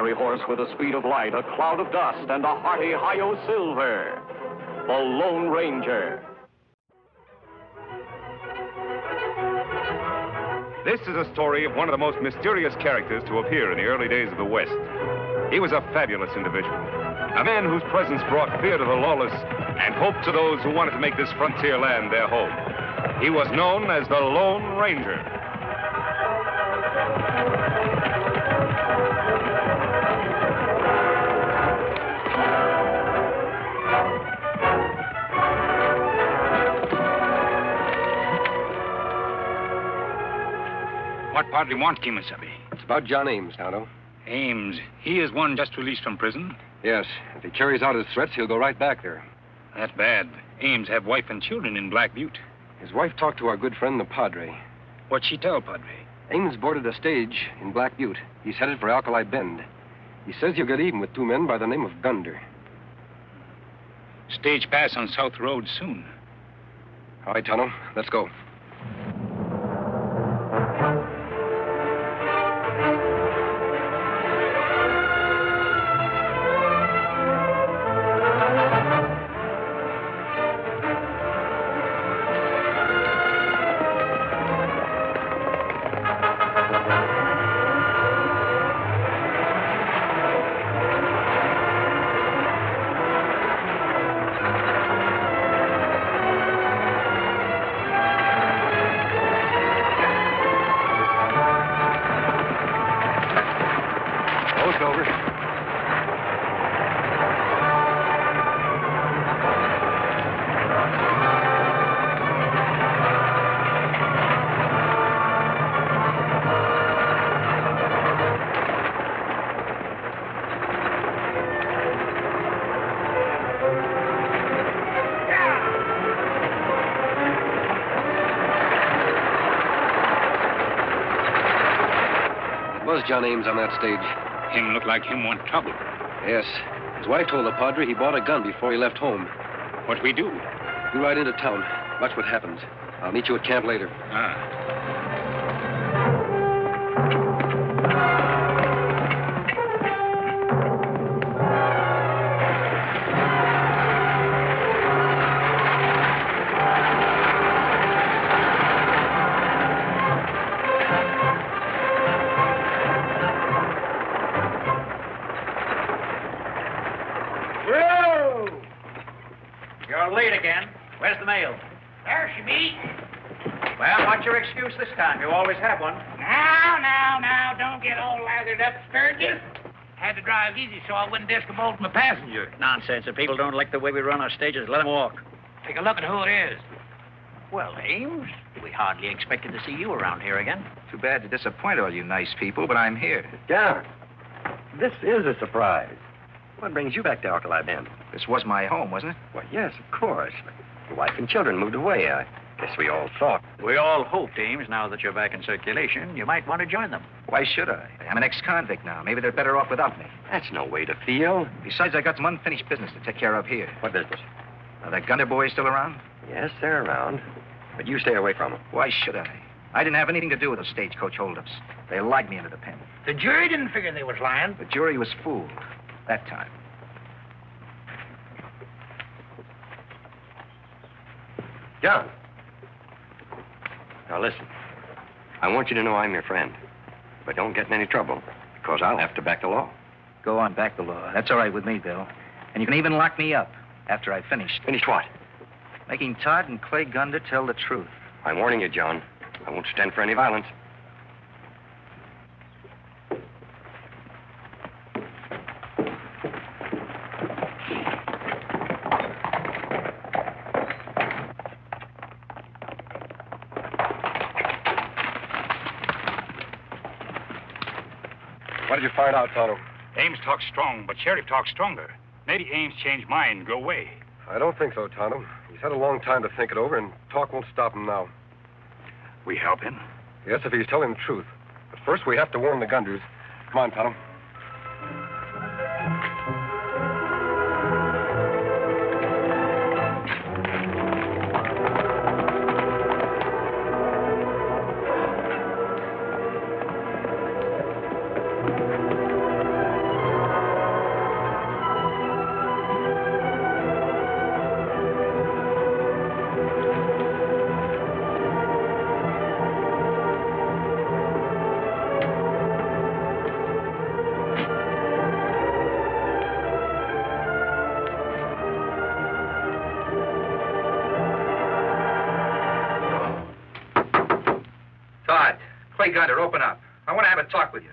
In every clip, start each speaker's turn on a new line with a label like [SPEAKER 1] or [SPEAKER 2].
[SPEAKER 1] ordinary horse with the speed of light, a cloud of dust, and a hearty hi-yo silver. The Lone Ranger.
[SPEAKER 2] This is a story of one of the most mysterious characters to appear in the early days of the West. He was a fabulous individual, a man whose presence brought fear to the lawless and hope to those who wanted to make this frontier land their home. He was known as the Lone Ranger.
[SPEAKER 3] What part do you want, Kimasabi?
[SPEAKER 4] It's about John Ames, Tonto.
[SPEAKER 3] Ames. He is one just released from prison?
[SPEAKER 4] Yes. If he carries out his threats, he'll go right back there.
[SPEAKER 3] That's bad. Ames have wife and children in Black Butte.
[SPEAKER 4] His wife talked to our good friend, the Padre.
[SPEAKER 3] What'd she tell, Padre?
[SPEAKER 4] Ames boarded a stage in Black Butte. He's headed for Alkali Bend. He says he'll get even with two men by the name of Gunder.
[SPEAKER 3] Stage pass on South Road soon.
[SPEAKER 4] All right, Tonto, let's go. John Ames on that stage.
[SPEAKER 3] Him look like him want trouble.
[SPEAKER 4] Yes. His wife told the Padre he bought a gun before he left home.
[SPEAKER 3] What we do?
[SPEAKER 4] You ride into town. Watch what happens. I'll meet you at camp later.
[SPEAKER 5] Excuse this time. You always have one.
[SPEAKER 6] Now, don't get all lathered up, Sturgis. Had to drive easy so I wouldn't discommode my passenger.
[SPEAKER 5] Nonsense. If people don't like the way we run our stages, let them walk.
[SPEAKER 6] Take a look at who it is.
[SPEAKER 5] Well, Ames, we hardly expected to see you around here again.
[SPEAKER 7] Too bad to disappoint all you nice people, but I'm here.
[SPEAKER 8] John, this is a surprise. What brings you back to Alkali Bend?
[SPEAKER 7] This was my home, wasn't it?
[SPEAKER 8] Well, yes, of course. Your wife and children moved away. I guess we all thought.
[SPEAKER 5] We all hoped, Ames, now that you're back in circulation, you might want to join them.
[SPEAKER 7] Why should I? I'm an ex-convict now. Maybe they're better off without me.
[SPEAKER 8] That's no way to feel.
[SPEAKER 7] Besides, I got some unfinished business to take care of here.
[SPEAKER 8] What business?
[SPEAKER 7] Are the Gunner boys still around?
[SPEAKER 8] Yes, they're around. But you stay away from them.
[SPEAKER 7] Why should I? I didn't have anything to do with the stagecoach holdups. They lied me into the pen.
[SPEAKER 6] The jury didn't figure they was lying.
[SPEAKER 7] The jury was fooled. That time.
[SPEAKER 8] John. Now, listen. I want you to know I'm your friend. But don't get in any trouble, because I'll have to back the law.
[SPEAKER 7] Go on, back the law. That's all right with me, Bill. And you can even lock me up after I've finished.
[SPEAKER 8] Finished what?
[SPEAKER 7] Making Todd and Clay Gunder tell the truth.
[SPEAKER 8] I'm warning you, John. I won't stand for any violence.
[SPEAKER 4] What did you find out, Tonto?
[SPEAKER 3] Ames talks strong, but Sheriff talks stronger. Maybe Ames changed mind and go away.
[SPEAKER 4] I don't think so, Tonto. He's had a long time to think it over, and talk won't stop him now.
[SPEAKER 3] We help him?
[SPEAKER 4] Yes, if he's telling the truth. But first, we have to warn the Gunders. Come on, Tonto.
[SPEAKER 7] Clay Gunter, open up. I want to have a talk with you.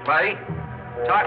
[SPEAKER 7] Clay, talk.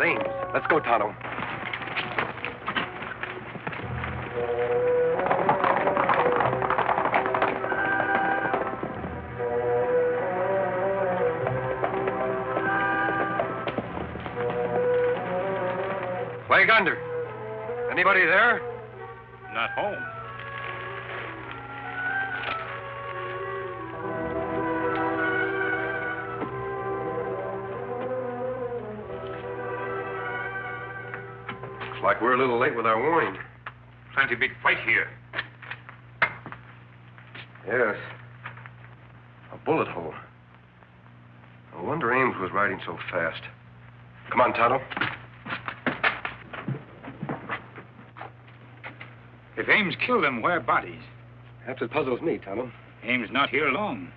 [SPEAKER 4] Ames, let's go, Tonto. Clay Gunter. Anybody there?
[SPEAKER 3] Not home.
[SPEAKER 4] Looks like we're a little late with our warning.
[SPEAKER 3] Plenty big fight here.
[SPEAKER 4] Yes. A bullet hole. No wonder Ames was riding so fast. Come on, Tonto.
[SPEAKER 3] If Ames killed them, where are bodies?
[SPEAKER 4] Perhaps it puzzles me, Tonto.
[SPEAKER 3] Ames not here long.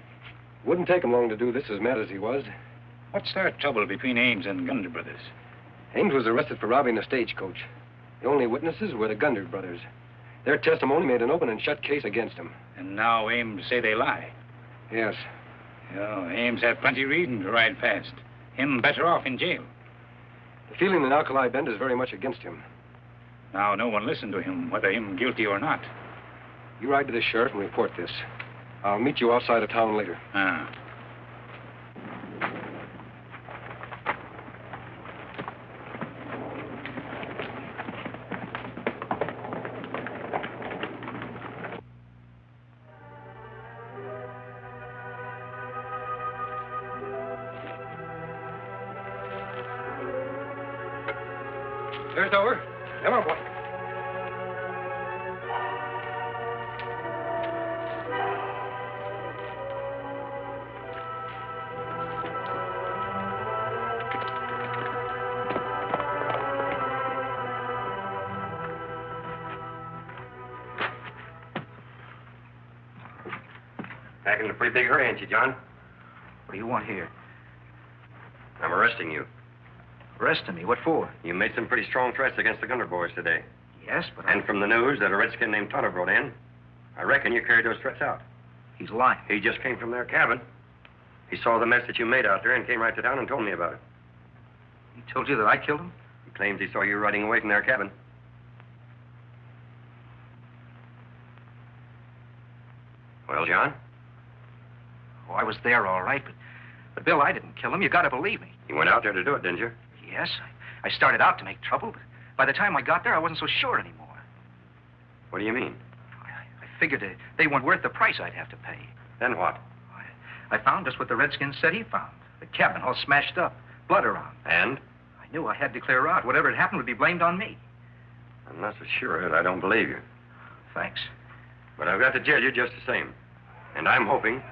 [SPEAKER 4] Wouldn't take him long to do this, as mad as he was.
[SPEAKER 3] What's their trouble between Ames and Gunter brothers?
[SPEAKER 4] Ames was arrested for robbing a stagecoach. The only witnesses were the Gunter brothers. Their testimony made an open and shut case against him.
[SPEAKER 3] And now Ames say they lie.
[SPEAKER 4] Yes.
[SPEAKER 3] Oh, Ames had plenty reason to ride fast. Him better off in jail.
[SPEAKER 4] The feeling in Alkali Bend is very much against him.
[SPEAKER 3] Now no one listen to him, whether him guilty or not.
[SPEAKER 4] You ride to the sheriff and report this. I'll meet you outside of town later.
[SPEAKER 3] Ah.
[SPEAKER 4] There's the door. Come on, boy.
[SPEAKER 8] Back in a pretty big hurry, ain't you, John?
[SPEAKER 7] What do you want here?
[SPEAKER 8] I'm arresting you.
[SPEAKER 7] Arresting me? What for?
[SPEAKER 8] You made some pretty strong threats against the Gunter boys today.
[SPEAKER 7] Yes, but
[SPEAKER 8] And from the news that a redskin named Tonto brought in, I reckon you carried those threats out.
[SPEAKER 7] he's lying.
[SPEAKER 8] He just came from their cabin. He saw the mess that you made out there and came right to town and told me about it.
[SPEAKER 7] He told you that I killed him?
[SPEAKER 8] He claims he saw you riding away from their cabin. Well, John?
[SPEAKER 7] Oh, I was there all right, but Bill, I didn't kill him. You gotta believe me.
[SPEAKER 8] You went out there to do it, didn't you?
[SPEAKER 7] Yes, I started out to make trouble, but by the time I got there, I wasn't so sure anymore.
[SPEAKER 8] What do you mean?
[SPEAKER 7] I figured they weren't worth the price I'd have to pay.
[SPEAKER 8] Then what?
[SPEAKER 7] I found just what the Redskins said he found. The cabin all smashed up, blood around.
[SPEAKER 8] And?
[SPEAKER 7] I knew I had to clear out. Whatever had happened would be blamed on me.
[SPEAKER 8] I'm not so sure of it. I don't believe you.
[SPEAKER 7] Thanks.
[SPEAKER 8] But I've got to jail you just the same. And I'm hoping...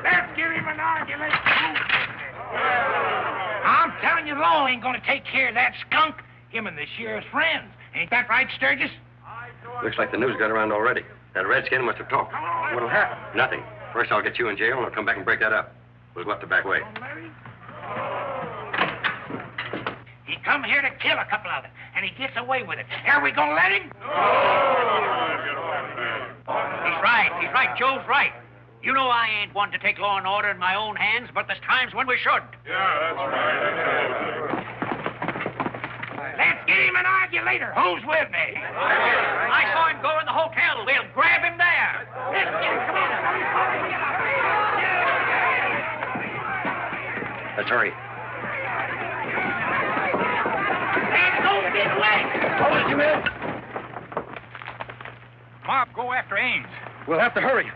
[SPEAKER 6] Let's give him an argument. I'm telling you, law ain't gonna take care of that skunk. Him and the sheriff's friends. Ain't that right, Sturgis?
[SPEAKER 8] Looks like the news got around already. That redskin must have talked. What'll happen? Nothing. First, I'll get you in jail, and I'll come back and break that up. We'll go up the back way.
[SPEAKER 6] He come here to kill a couple of them, and he gets away with it. Are we gonna let him?
[SPEAKER 5] He's right. Joe's right. You know I ain't one to take law and order in my own hands, but there's times when we should.
[SPEAKER 6] Let's get him and argue later. Who's with me?
[SPEAKER 5] I saw him go in the hotel. We'll grab him there.
[SPEAKER 6] Let's get him. Come on.
[SPEAKER 8] Let's hurry.
[SPEAKER 6] Let's go get away.
[SPEAKER 3] Mob, go after Ames.
[SPEAKER 4] We'll have to hurry.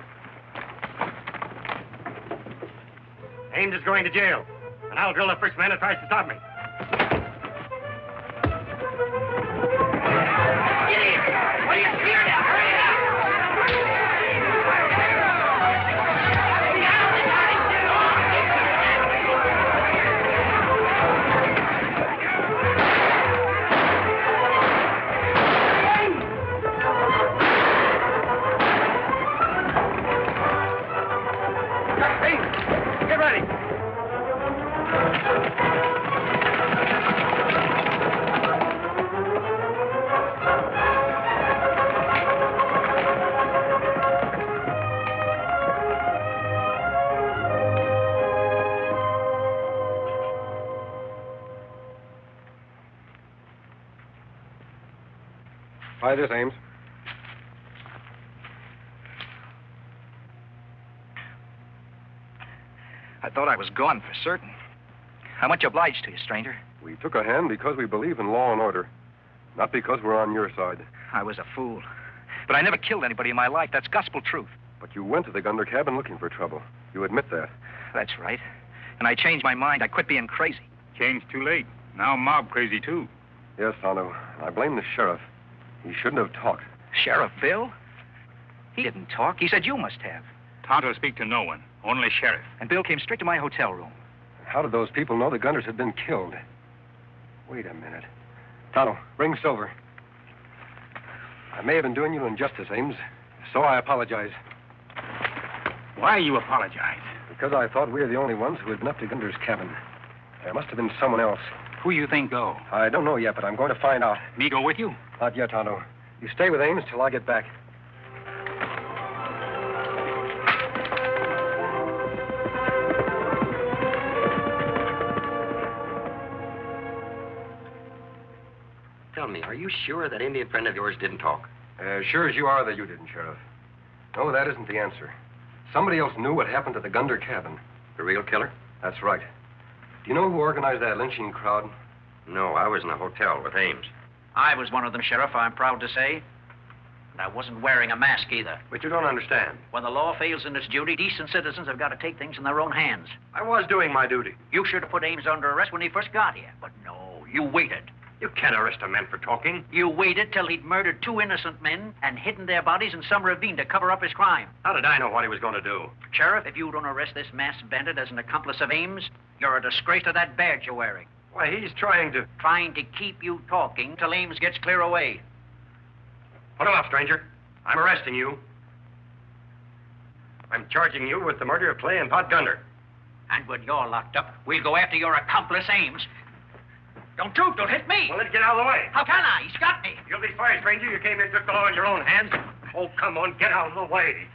[SPEAKER 8] Ames is going to jail, and I'll drill the first man that tries to stop me.
[SPEAKER 6] What are you scared of? Hurry up!
[SPEAKER 4] Get ready. Try this, Ames.
[SPEAKER 7] I thought I was gone for certain. How much obliged to you, stranger?
[SPEAKER 4] We took a hand because we believe in law and order, not because we're on your side.
[SPEAKER 7] I was a fool. But I never killed anybody in my life. That's gospel truth.
[SPEAKER 4] But you went to the Gunder cabin looking for trouble. You admit that.
[SPEAKER 7] That's right. And I changed my mind. I quit being crazy.
[SPEAKER 3] Changed too late. Now mob crazy, too.
[SPEAKER 4] Yes, Tonto. I blame the sheriff. He shouldn't have talked.
[SPEAKER 7] Sheriff Bill? He didn't talk. He said you must have.
[SPEAKER 3] Tonto speak to no one. Only sheriff.
[SPEAKER 7] And Bill came straight to my hotel room.
[SPEAKER 4] How did those people know the Gunders had been killed? Wait a minute. Tonto, bring Silver. I may have been doing you injustice, Ames, so I apologize.
[SPEAKER 3] Why you apologize?
[SPEAKER 4] Because I thought we were the only ones who had been up to Gunder's cabin. There must have been someone else.
[SPEAKER 3] Who you think go?
[SPEAKER 4] I don't know yet, but I'm going to find out.
[SPEAKER 3] Me go with you?
[SPEAKER 4] Not yet, Tonto. You stay with Ames till I get back.
[SPEAKER 8] Tell me, are you sure that Indian friend of yours didn't talk?
[SPEAKER 4] As sure as you are that you didn't, Sheriff. No, that isn't the answer. Somebody else knew what happened to the Gunder cabin.
[SPEAKER 8] The real killer?
[SPEAKER 4] That's right. Do you know who organized that lynching crowd?
[SPEAKER 8] No, I was in a hotel with Ames.
[SPEAKER 5] I was one of them, Sheriff, I'm proud to say. And I wasn't wearing a mask either.
[SPEAKER 8] But you don't understand.
[SPEAKER 5] When the law fails in its duty, decent citizens have got to take things in their own hands.
[SPEAKER 8] I was doing my duty.
[SPEAKER 5] You should have put Ames under arrest when he first got here. But no, you waited.
[SPEAKER 8] You can't arrest a man for talking.
[SPEAKER 5] You waited till he'd murdered 2 innocent men and hidden their bodies in some ravine to cover up his crime.
[SPEAKER 8] How did I know what he was going to do?
[SPEAKER 5] Sheriff, if you don't arrest this masked bandit as an accomplice of Ames, you're a disgrace to that badge you're wearing.
[SPEAKER 8] Why, he's trying to...
[SPEAKER 5] Trying to keep you talking till Ames gets clear away.
[SPEAKER 8] Put him up, stranger. I'm arresting you. I'm charging you with the murder of Clay and Pot Gunder.
[SPEAKER 5] And when you're locked up, we'll go after your accomplice, Ames. Don't shoot, don't hit me.
[SPEAKER 8] Well, let's get out of the way.
[SPEAKER 5] How can I? He's got me.
[SPEAKER 8] You'll be fired, stranger. You came here and took the law in your own hands. Oh, come on, get out of the way.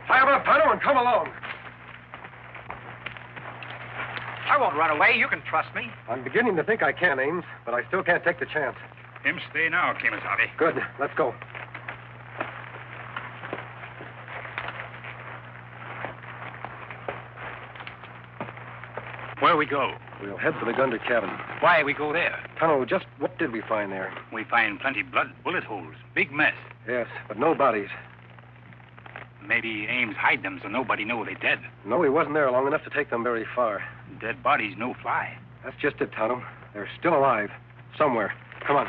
[SPEAKER 4] Tie him up, Tonto, and come along.
[SPEAKER 7] I won't run away. You can trust me.
[SPEAKER 4] I'm beginning to think I can, Ames, but I still can't take the chance.
[SPEAKER 3] Him stay now, Kemosabe.
[SPEAKER 4] Good. Let's go.
[SPEAKER 3] Where we go?
[SPEAKER 4] We'll head for the Gunder cabin.
[SPEAKER 3] Why we go there?
[SPEAKER 4] Tonto, just what did we find there?
[SPEAKER 3] We find plenty blood, bullet holes, big mess.
[SPEAKER 4] Yes, but no bodies.
[SPEAKER 3] Maybe Ames hide them so nobody know they dead.
[SPEAKER 4] No, he wasn't there long enough to take them very far.
[SPEAKER 3] Dead bodies no fly.
[SPEAKER 4] That's just it, Tonto. They're still alive. Somewhere. Come on.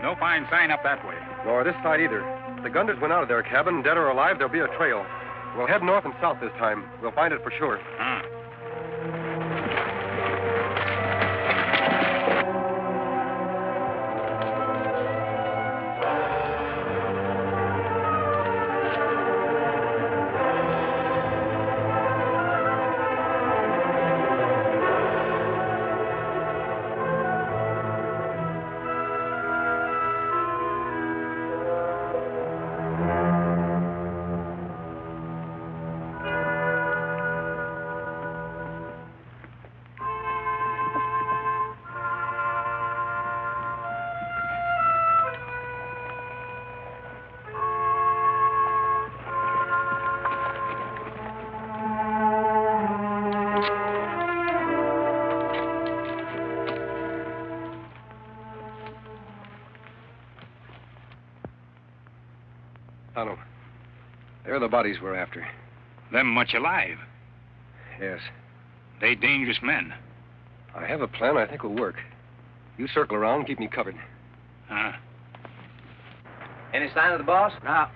[SPEAKER 3] No fine sign up that way.
[SPEAKER 4] Nor this side either. If the Gunders went out of their cabin, dead or alive, there'll be a trail. We'll head north and south this time. We'll find it for sure. Tonto. They're the bodies we're after.
[SPEAKER 3] Them much alive.
[SPEAKER 4] Yes.
[SPEAKER 3] They dangerous men.
[SPEAKER 4] I have a plan I think will work. You circle around and keep me covered.
[SPEAKER 7] Any sign of the boss? No.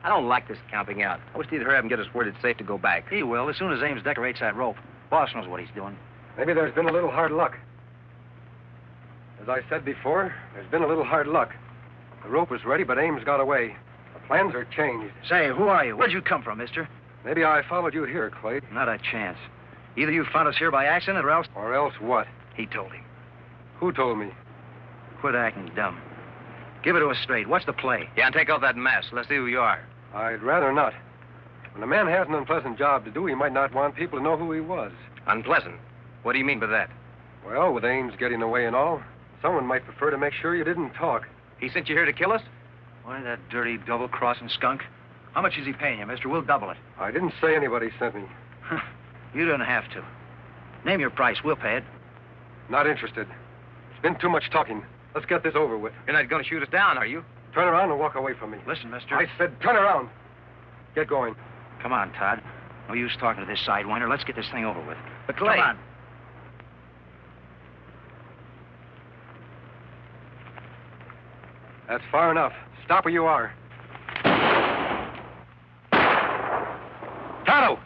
[SPEAKER 7] I don't like this camping out. I wish you'd hurry up and get us word it's safe to go back. He will, as soon as Ames decorates that rope. Boss knows what he's doing.
[SPEAKER 4] Maybe there's been a little hard luck. As I said before, there's been a little hard luck. The rope was ready, but Ames got away. The plans are changed.
[SPEAKER 7] Say, who are you? Where'd you come from, mister?
[SPEAKER 4] Maybe I followed you here, Clay.
[SPEAKER 7] Not a chance. Either you found us here by accident or else...
[SPEAKER 4] Or else what?
[SPEAKER 7] He told him.
[SPEAKER 4] Who told me?
[SPEAKER 7] Quit acting dumb. Give it to us straight. What's the play? Yeah, and take off that mask. Let's see who you are.
[SPEAKER 4] I'd rather not. When a man has an unpleasant job to do, he might not want people to know who he was.
[SPEAKER 7] Unpleasant? What do you mean by that?
[SPEAKER 4] Well, with Ames getting away and all, someone might prefer to make sure you didn't talk.
[SPEAKER 7] He sent you here to kill us? Why, that dirty double-crossing skunk. How much is he paying you, mister? We'll double it.
[SPEAKER 4] I didn't say anybody sent me.
[SPEAKER 7] You don't have to. Name your price. We'll pay it.
[SPEAKER 4] Not interested. It's been too much talking. Let's get this over with.
[SPEAKER 7] You're not going to shoot us down, are you?
[SPEAKER 4] Turn around and walk away from me.
[SPEAKER 7] Listen, mister.
[SPEAKER 4] I said turn around. Get going.
[SPEAKER 7] Come on, Todd. No use talking to this sidewinder. Let's get this thing over with.
[SPEAKER 5] But Clay. Come on.
[SPEAKER 4] That's far enough. Stop where you are. Tonto!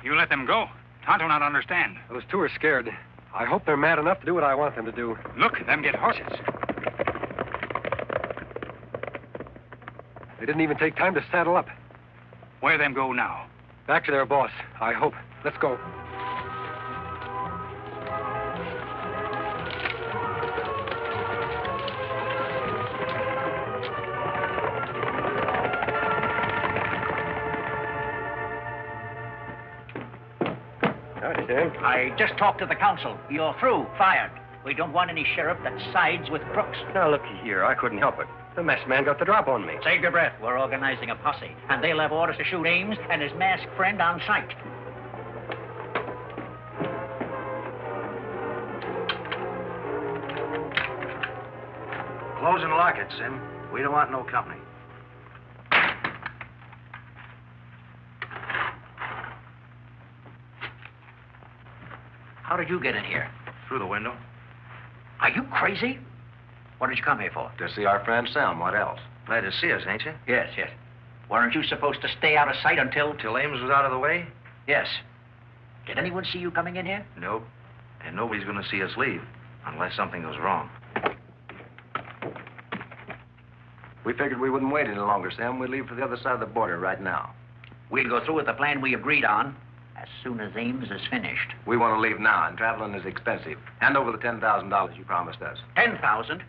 [SPEAKER 3] You let them go. Tonto not understand.
[SPEAKER 4] Those two are scared. I hope they're mad enough to do what I want them to do.
[SPEAKER 3] Look, them get horses.
[SPEAKER 4] They didn't even take time to saddle up.
[SPEAKER 3] Where them go now?
[SPEAKER 4] Back to their boss, I hope. Let's go. Howdy, Sam.
[SPEAKER 5] I just talked to the council. You're through. Fired. We don't want any sheriff that sides with crooks.
[SPEAKER 8] Now, looky here. I couldn't help it. The mess man got the drop on me.
[SPEAKER 5] Save your breath. We're organizing a posse, and they'll have orders to shoot Ames and his masked friend on sight.
[SPEAKER 7] Close and lock it, Sim. We don't want no company.
[SPEAKER 5] How did you get in here?
[SPEAKER 7] Through the window.
[SPEAKER 5] Are you crazy? What did you come here for?
[SPEAKER 7] To see our friend Sam. What else? Glad to see us, ain't you?
[SPEAKER 5] Yes, yes. Weren't you supposed to stay out of sight until...
[SPEAKER 7] Till Ames was out of the way?
[SPEAKER 5] Yes. Did anyone see you coming in here?
[SPEAKER 7] Nope. And nobody's going to see us leave, unless something goes wrong. We figured we wouldn't wait any longer, Sam. We'd leave for the other side of the border right now.
[SPEAKER 5] We'll go through with the plan we agreed on as soon as Ames is finished.
[SPEAKER 7] We want to leave now, and traveling is expensive. Hand over the $10,000 you promised us.
[SPEAKER 5] 10,000?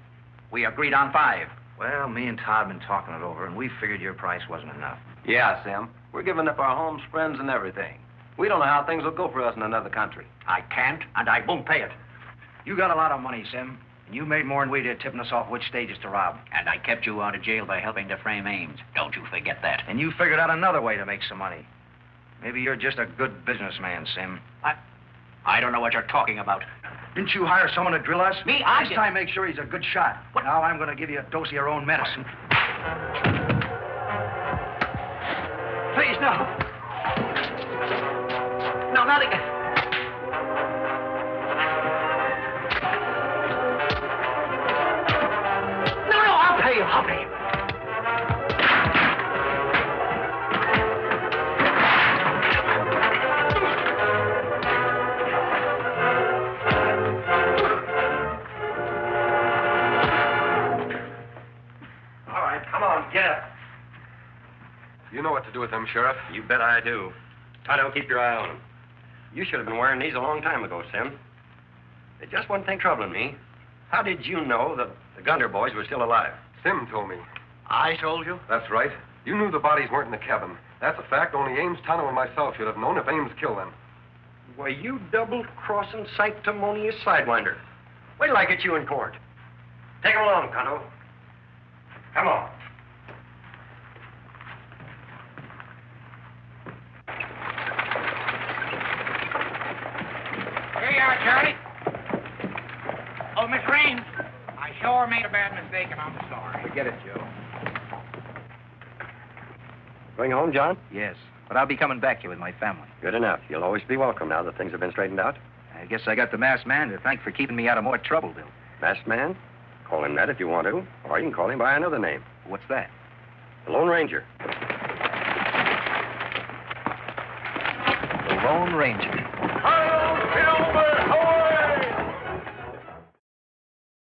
[SPEAKER 5] We agreed on 5.
[SPEAKER 7] Well, me and Todd have been talking it over, and we figured your price wasn't enough.
[SPEAKER 8] Yeah, Sam. We're giving up our homes, friends, and everything. We don't know how things will go for us in another country.
[SPEAKER 5] I can't, and I won't pay it.
[SPEAKER 7] You got a lot of money, Sim. And you made more than we did tipping us off which stages to rob.
[SPEAKER 5] And I kept you out of jail by helping to frame Ames. Don't you forget that.
[SPEAKER 7] And you figured out another way to make some money. Maybe you're just a good businessman, Sim.
[SPEAKER 5] I don't know what you're talking about.
[SPEAKER 7] Didn't you hire someone to drill us?
[SPEAKER 5] Me?
[SPEAKER 7] Next time, make sure he's a good shot. What? Now I'm going to give you a dose of your own medicine.
[SPEAKER 5] Please, no. No, not again. No, I'll pay you. I'll pay you.
[SPEAKER 8] Get up.
[SPEAKER 4] You know what to do with them, Sheriff.
[SPEAKER 8] You bet I do. Tonto, keep your eye on them. You should have been wearing these a long time ago, Sim. There's just one thing troubling me. How did you know that the Gunter boys were still alive?
[SPEAKER 4] Sim told me.
[SPEAKER 5] I told you?
[SPEAKER 4] That's right. You knew the bodies weren't in the cabin. That's a fact only Ames, Tonto, and myself should have known if Ames killed them.
[SPEAKER 8] Why, you double-crossing, sanctimonious sidewinder. Wait till I get you in court. Take him along, Tonto. Come on.
[SPEAKER 6] Here you are, Charlie. Oh, Miss Raines, I sure made a bad mistake, and I'm sorry.
[SPEAKER 7] Forget it, Joe.
[SPEAKER 8] Going home, John?
[SPEAKER 7] Yes, but I'll be coming back here with my family.
[SPEAKER 8] Good enough. You'll always be welcome now that things have been straightened out.
[SPEAKER 7] I guess I got the masked man to thank for keeping me out of more trouble, Bill.
[SPEAKER 8] Masked man? Call him that if you want to. Or you can call him by another name.
[SPEAKER 7] What's that?
[SPEAKER 8] The Lone Ranger.
[SPEAKER 7] The Lone Ranger.
[SPEAKER 1] Silver,